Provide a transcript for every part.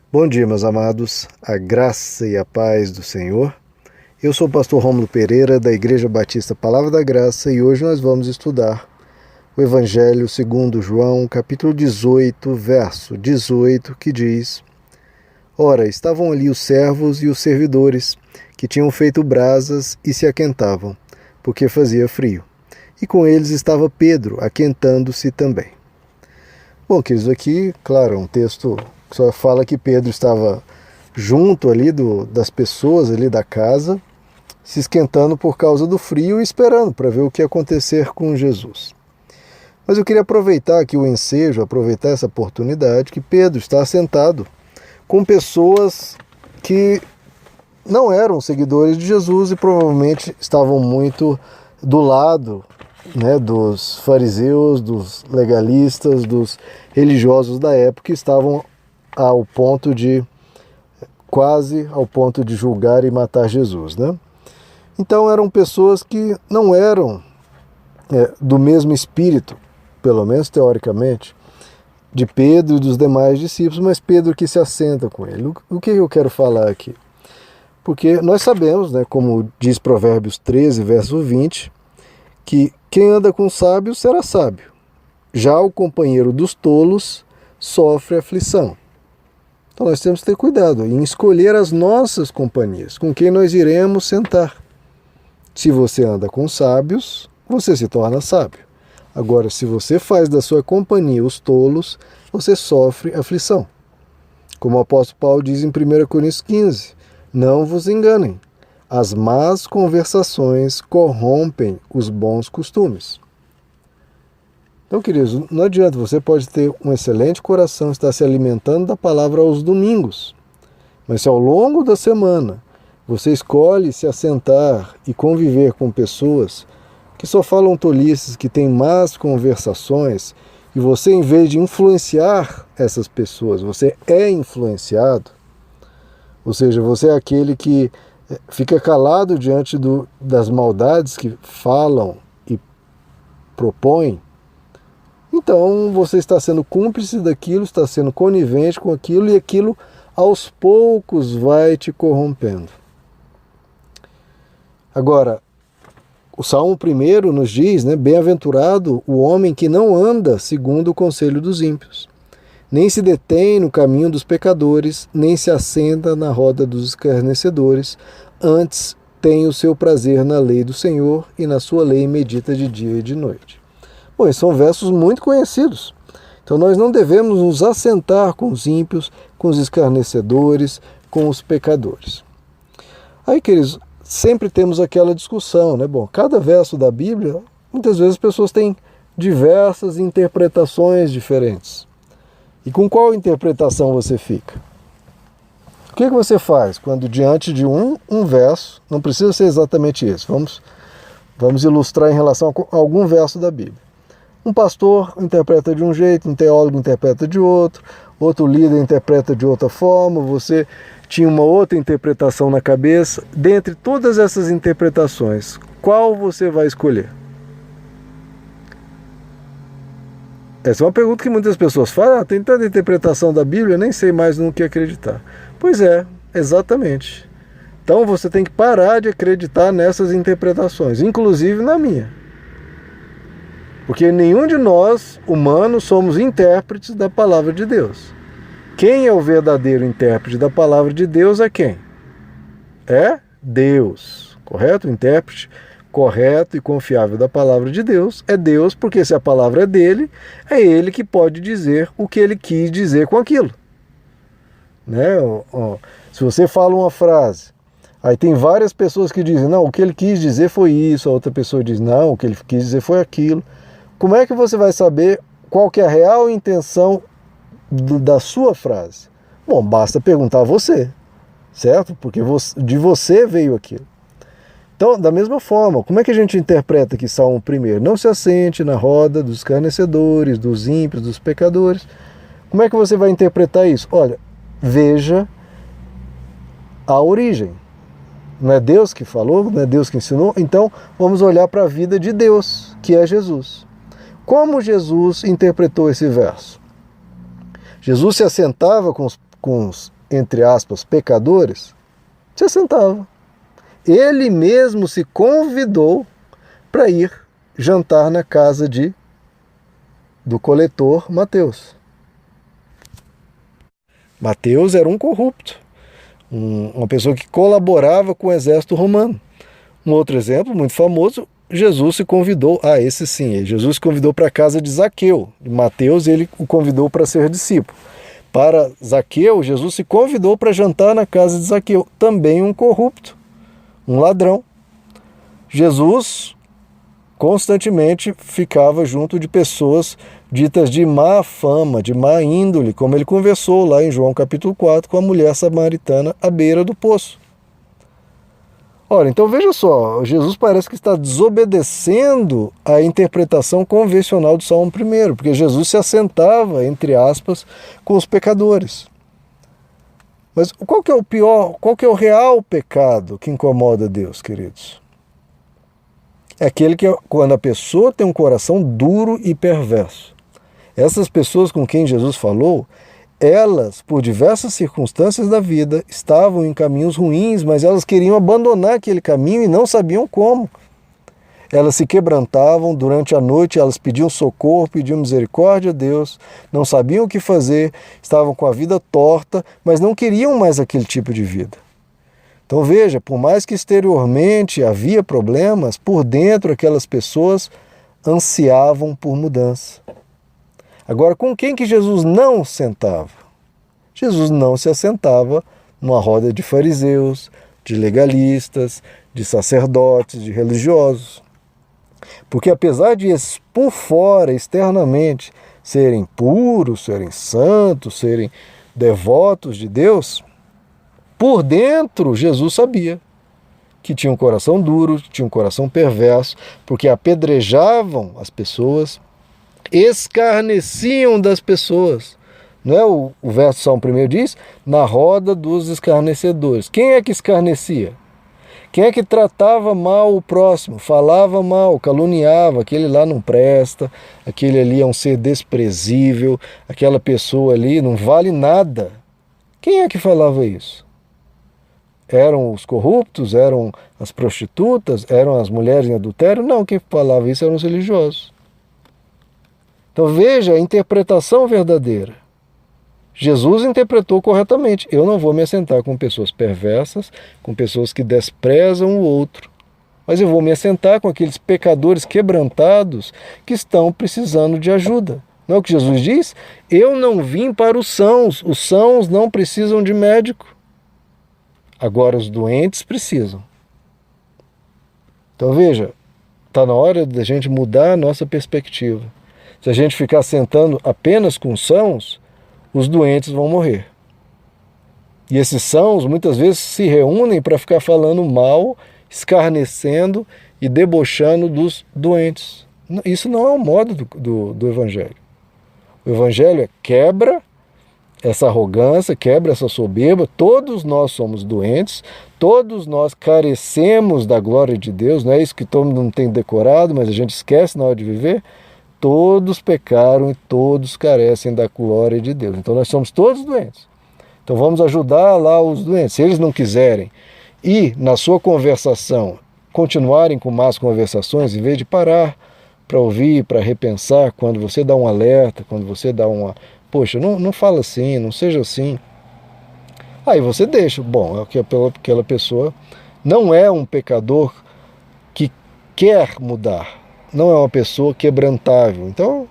Bom dia, meus amados, a graça e a paz do Senhor. Eu sou o pastor Rômulo Pereira, da Igreja Batista Palavra da Graça, e hoje nós vamos estudar o Evangelho segundo João, capítulo 18, verso 18, que diz: Ora, estavam ali os servos e os servidores, que tinham feito brasas e se aquentavam, porque fazia frio. E com eles estava Pedro, aquentando-se também. Bom, queridos, aqui, claro, um texto que só fala que Pedro estava junto ali das pessoas ali da casa, se esquentando por causa do frio e esperando para ver o que ia acontecer com Jesus. Mas eu queria aproveitar aqui o ensejo, aproveitar essa oportunidade que Pedro está sentado com pessoas que não eram seguidores de Jesus e provavelmente estavam muito do lado, dos fariseus, dos legalistas, dos religiosos da época, que estavam quase ao ponto de julgar e matar Jesus, Então eram pessoas que não eram do mesmo espírito, pelo menos teoricamente, de Pedro e dos demais discípulos, mas Pedro que se assenta com ele. O que eu quero falar aqui? Porque nós sabemos, como diz Provérbios 13, verso 20, que quem anda com sábios será sábio. Já o companheiro dos tolos sofre aflição. Então nós temos que ter cuidado em escolher as nossas companhias, com quem nós iremos sentar. Se você anda com sábios, você se torna sábio. Agora, se você faz da sua companhia os tolos, você sofre aflição. Como o apóstolo Paulo diz em 1 Coríntios 15, não vos enganem. As más conversações corrompem os bons costumes. Então, queridos, não adianta, você pode ter um excelente coração, estar se alimentando da palavra aos domingos, mas se ao longo da semana você escolhe se assentar e conviver com pessoas que só falam tolices, que têm más conversações, e você, em vez de influenciar essas pessoas, você é influenciado, ou seja, você é aquele que fica calado diante das maldades que falam e propõem, então você está sendo cúmplice daquilo, está sendo conivente com aquilo, e aquilo aos poucos vai te corrompendo. Agora, o Salmo 1 nos diz, bem-aventurado o homem que não anda segundo o conselho dos ímpios, nem se detém no caminho dos pecadores, nem se assenta na roda dos escarnecedores, antes tem o seu prazer na lei do Senhor, e na sua lei medita de dia e de noite. Bom, esses são versos muito conhecidos. Então nós não devemos nos assentar com os ímpios, com os escarnecedores, com os pecadores. Aí, queridos, sempre temos aquela discussão, Bom, cada verso da Bíblia, muitas vezes as pessoas têm diversas interpretações diferentes. E com qual interpretação você fica? O que você faz quando diante de um verso, não precisa ser exatamente esse, vamos ilustrar em relação a algum verso da Bíblia. Um pastor interpreta de um jeito, um teólogo interpreta de outro líder interpreta de outra forma, você tinha uma outra interpretação na cabeça. Dentre todas essas interpretações, qual você vai escolher? Essa é uma pergunta que muitas pessoas falam, tem tanta interpretação da Bíblia, nem sei mais no que acreditar. Pois é, exatamente. Então você tem que parar de acreditar nessas interpretações, inclusive na minha. Porque nenhum de nós, humanos, somos intérpretes da palavra de Deus. Quem é o verdadeiro intérprete da palavra de Deus é quem? É Deus, correto? O intérprete correto e confiável da palavra de Deus é Deus, porque se a palavra é dele, é ele que pode dizer o que ele quis dizer com aquilo. Se você fala uma frase, aí tem várias pessoas que dizem, não, o que ele quis dizer foi isso, a outra pessoa diz, não, o que ele quis dizer foi aquilo. Como é que você vai saber qual que é a real intenção da sua frase? Bom, basta perguntar a você, certo? Porque de você veio aquilo. Então, da mesma forma, como é que a gente interpreta aqui Salmo 1? Não se assente na roda dos escarnecedores, dos ímpios, dos pecadores. Como é que você vai interpretar isso? Olha, veja a origem. Não é Deus que falou, não é Deus que ensinou? Então, vamos olhar para a vida de Deus, que é Jesus. Como Jesus interpretou esse verso? Jesus se assentava com entre aspas, pecadores, se assentava. Ele mesmo se convidou para ir jantar na casa do coletor Mateus. Mateus era um corrupto, uma pessoa que colaborava com o exército romano. Um outro exemplo muito famoso, Jesus se convidou, Jesus se convidou para a casa de Zaqueu. Mateus, ele o convidou para ser discípulo. Para Zaqueu, Jesus se convidou para jantar na casa de Zaqueu, também um corrupto, um ladrão. Jesus constantemente ficava junto de pessoas ditas de má fama, de má índole, como ele conversou lá em João capítulo 4 com a mulher samaritana à beira do poço. Ora, então veja só, Jesus parece que está desobedecendo a interpretação convencional do Salmo 1, porque Jesus se assentava, entre aspas, com os pecadores. Mas qual que é o pior, qual que é o real pecado que incomoda Deus, queridos? É aquele que quando a pessoa tem um coração duro e perverso. Essas pessoas com quem Jesus falou, elas, por diversas circunstâncias da vida, estavam em caminhos ruins, mas elas queriam abandonar aquele caminho e não sabiam como. Elas se quebrantavam durante a noite, elas pediam socorro, pediam misericórdia a Deus, não sabiam o que fazer, estavam com a vida torta, mas não queriam mais aquele tipo de vida. Então veja, por mais que exteriormente havia problemas, por dentro aquelas pessoas ansiavam por mudança. Agora, com quem que Jesus não sentava? Jesus não se assentava numa roda de fariseus, de legalistas, de sacerdotes, de religiosos. Porque apesar de eles, por fora, externamente, serem puros, serem santos, serem devotos de Deus, por dentro Jesus sabia que tinha um coração duro, tinha um coração perverso, porque apedrejavam as pessoas, escarneciam das pessoas. Não é o verso Salmo 1 diz? Na roda dos escarnecedores. Quem é que escarnecia? Quem é que tratava mal o próximo? Falava mal, caluniava, aquele lá não presta, aquele ali é um ser desprezível, aquela pessoa ali não vale nada. Quem é que falava isso? Eram os corruptos? Eram as prostitutas? Eram as mulheres em adultério? Não, quem falava isso eram os religiosos. Então veja a interpretação verdadeira. Jesus interpretou corretamente. Eu não vou me assentar com pessoas perversas, com pessoas que desprezam o outro. Mas eu vou me assentar com aqueles pecadores quebrantados que estão precisando de ajuda. Não é o que Jesus diz? Eu não vim para os sãos não precisam de médico. Agora os doentes precisam. Então veja, está na hora da gente mudar a nossa perspectiva. Se a gente ficar sentando apenas com sãos, os doentes vão morrer. E esses sãos muitas vezes se reúnem para ficar falando mal, escarnecendo e debochando dos doentes. Isso não é o modo do Evangelho. O Evangelho quebra essa arrogância, quebra essa soberba. Todos nós somos doentes, todos nós carecemos da glória de Deus. Não é isso que todo mundo tem decorado, mas a gente esquece na hora de viver. Todos pecaram e todos carecem da glória de Deus. Então nós somos todos doentes. Então vamos ajudar lá os doentes. Se eles não quiserem e na sua conversação continuarem com más conversações, em vez de parar para ouvir, para repensar, quando você dá um alerta, quando você dá uma... Poxa, não fala assim, não seja assim. Aí você deixa. Bom, aquela pessoa não é um pecador que quer mudar. Não é uma pessoa quebrantável. Então,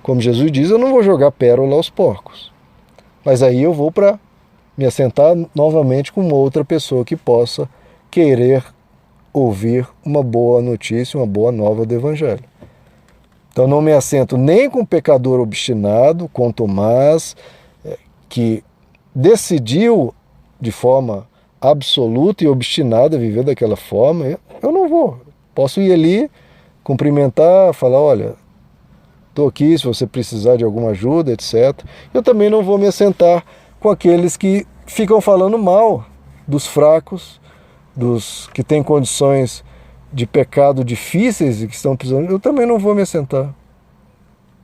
como Jesus diz, eu não vou jogar pérola aos porcos. Mas aí eu vou para me assentar novamente com uma outra pessoa que possa querer ouvir uma boa notícia, uma boa nova do Evangelho. Então não me assento nem com o pecador obstinado, com Tomás, que decidiu de forma absoluta e obstinada viver daquela forma. Eu não vou. Posso ir ali, cumprimentar, falar, olha, estou aqui se você precisar de alguma ajuda, etc. Eu também não vou me assentar com aqueles que ficam falando mal dos fracos, dos que têm condições de pecado difíceis e que estão precisando. Eu também não vou me assentar.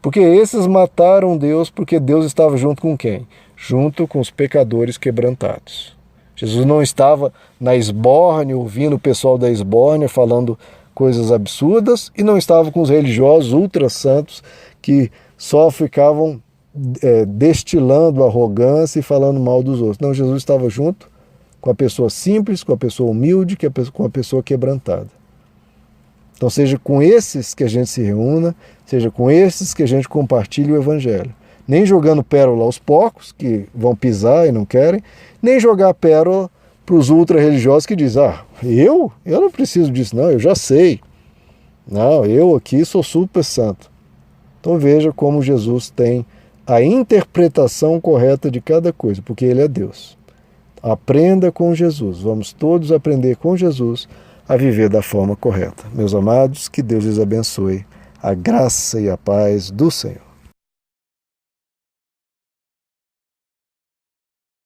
Porque esses mataram Deus, porque Deus estava junto com quem? junto com os pecadores quebrantados. Jesus não estava na esbórnia, ouvindo o pessoal da esbórnia falando coisas absurdas, e não estava com os religiosos ultra santos que só ficavam destilando arrogância e falando mal dos outros. Não, Jesus estava junto com a pessoa simples, com a pessoa humilde, com a pessoa quebrantada. Então seja com esses que a gente se reúna, seja com esses que a gente compartilhe o Evangelho. Nem jogando pérola aos porcos, que vão pisar e não querem, nem jogar pérola para os ultra-religiosos que dizem, eu não preciso disso não, eu já sei. Não, eu aqui sou super santo. Então veja como Jesus tem a interpretação correta de cada coisa, porque Ele é Deus. Aprenda com Jesus, vamos todos aprender com Jesus a viver da forma correta. Meus amados, que Deus lhes abençoe, a graça e a paz do Senhor.